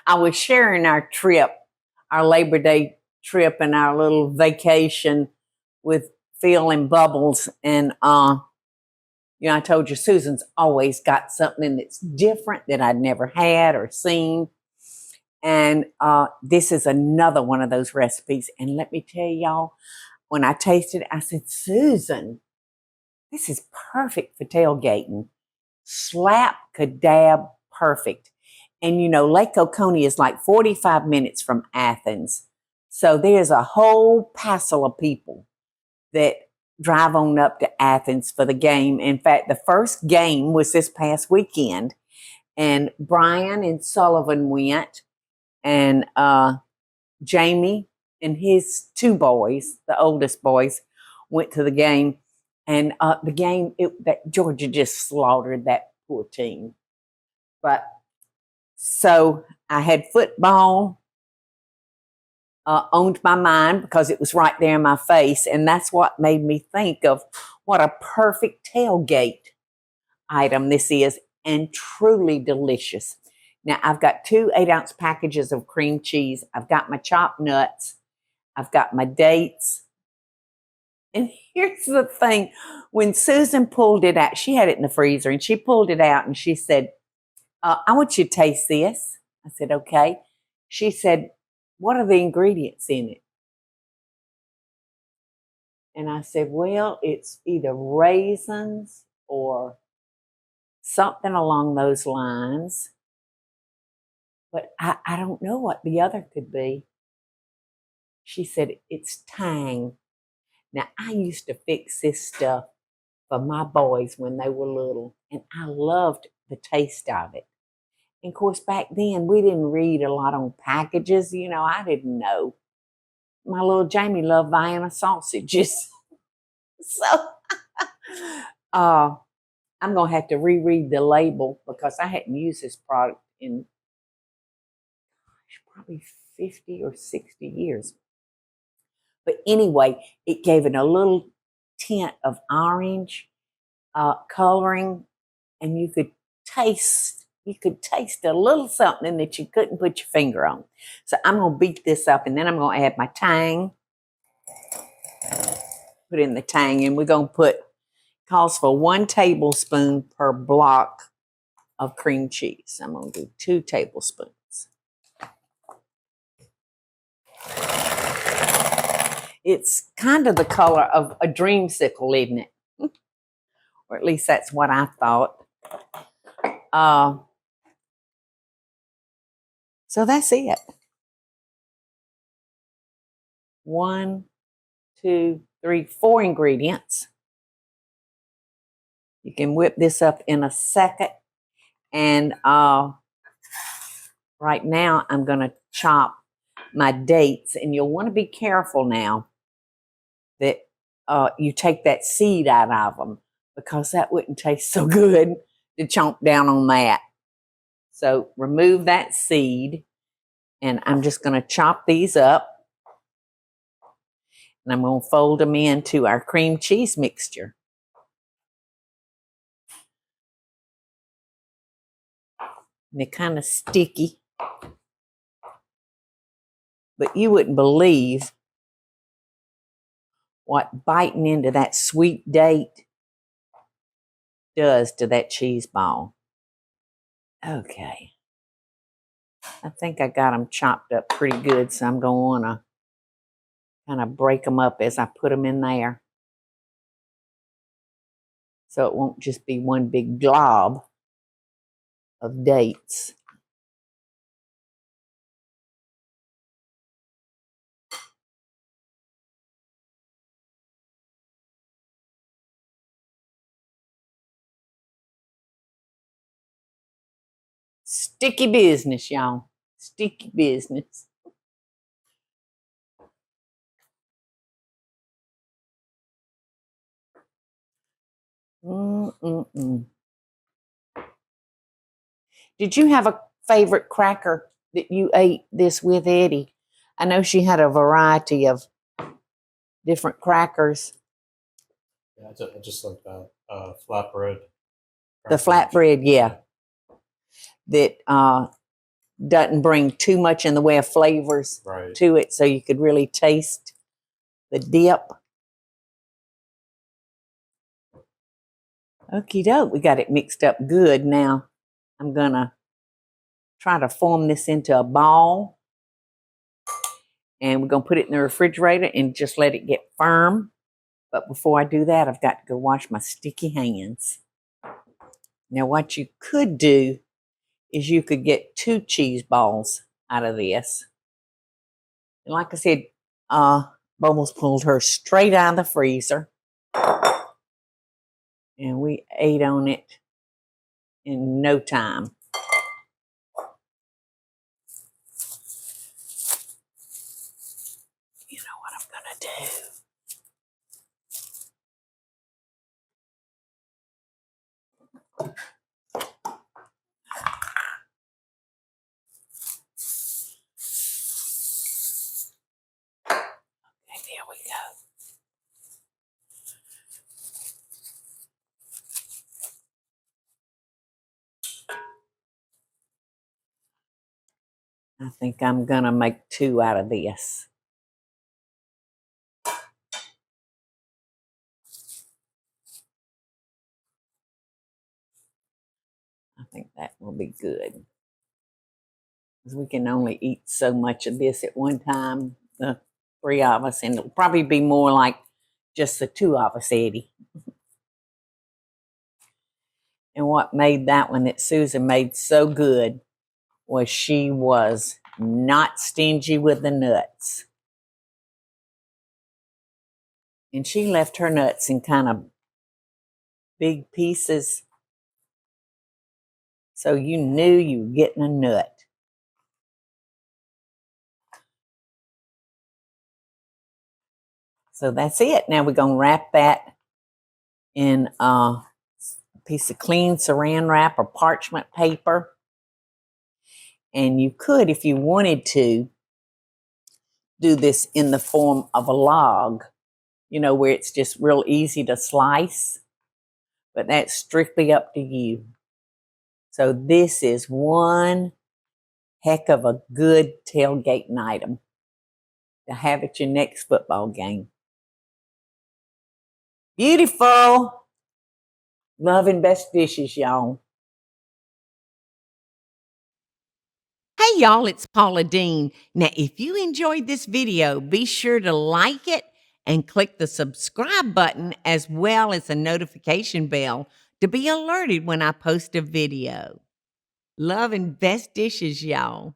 I was sharing our trip, our Labor Day trip and our little vacation with Phil and Bubbles. And, I told you Susan's always got something that's different that I'd never had or seen. And this is another one of those recipes. And let me tell y'all, when I tasted it, I said, Susan, this is perfect for tailgating. Slap kadab perfect. And Lake Oconee is like 45 minutes from Athens. So there's a whole passel of people that drive on up to Athens for the game. In fact, the first game was this past weekend. And Brian and Sullivan went, and Jamie and his two boys, the oldest boys, went to the game. And the game, that Georgia just slaughtered that poor team. But so I had football owned my mind because it was right there in my face. And that's what made me think of what a perfect tailgate item this is, and truly delicious. Now, I've got 2 8-ounce packages of cream cheese. I've got my chopped nuts. I've got my dates. And here's the thing. When Susan pulled it out, she had it in the freezer, and she pulled it out and she said, I want you to taste this. I said, okay. She said, what are the ingredients in it? And I said, well, it's either raisins or something along those lines. But I don't know what the other could be. She said, it's tang. Now, I used to fix this stuff for my boys when they were little, and I loved the taste of it. And of course, back then, we didn't read a lot on packages. I didn't know. My little Jamie loved Vienna sausages. So I'm going to have to reread the label because I hadn't used this product in probably 50 or 60 years. But anyway, it gave it a little tint of orange coloring, and you could taste a little something that you couldn't put your finger on. So I'm going to beat this up, and then I'm going to add my tang. Put in the tang, and we're going to calls for 1 tablespoon per block of cream cheese. I'm going to do 2 tablespoons. It's kind of the color of a dreamsicle, isn't it? Or at least that's what I thought. So that's it. 1, 2, 3, 4 ingredients. You can whip this up in a second. And right now I'm going to chop my dates. And you'll want to be careful now that you take that seed out of them, because that wouldn't taste so good to chomp down on that. So remove that seed, and I'm just going to chop these up, and I'm going to fold them into our cream cheese mixture. And they're kind of sticky, but you wouldn't believe what biting into that sweet date does to that cheese ball. Okay. I think I got them chopped up pretty good, so I'm going to kind of break them up as I put them in there, so it won't just be one big glob of dates. Sticky business, y'all. Sticky business. Did you have a favorite cracker that you ate this with, Eddie? I know she had a variety of different crackers. Yeah, I just like that flatbread. The flatbread, yeah. That doesn't bring too much in the way of flavors Right. to it, so you could really taste the dip. Okie doke, we got it mixed up good. Now I'm gonna try to form this into a ball, and we're gonna put it in the refrigerator and just let it get firm. But before I do that, I've got to go wash my sticky hands. Now what you could do is you could get 2 cheese balls out of this. And like I said, Bubbles pulled her straight out of the freezer. And we ate on it in no time. You know what I'm going to do? Okay, there we go. I think I'm going to make 2 out of this. I think that will be good. Because we can only eat so much of this at one time, the 3 of us, and it'll probably be more like just the 2 of us, Eddie. And what made that one that Susan made so good was she was not stingy with the nuts. And she left her nuts in kind of big pieces, so you knew you were getting a nut. So that's it. Now we're going to wrap that in a piece of clean saran wrap or parchment paper. And you could, if you wanted to, do this in the form of a log, you know, where it's just real easy to slice. But that's strictly up to you. So this is one heck of a good tailgating item to have at your next football game. Beautiful. Love and best dishes, y'all. Hey, y'all, it's Paula Deen. Now, if you enjoyed this video, be sure to like it and click the subscribe button as well as the notification bell to be alerted when I post a video. Love and best dishes, y'all.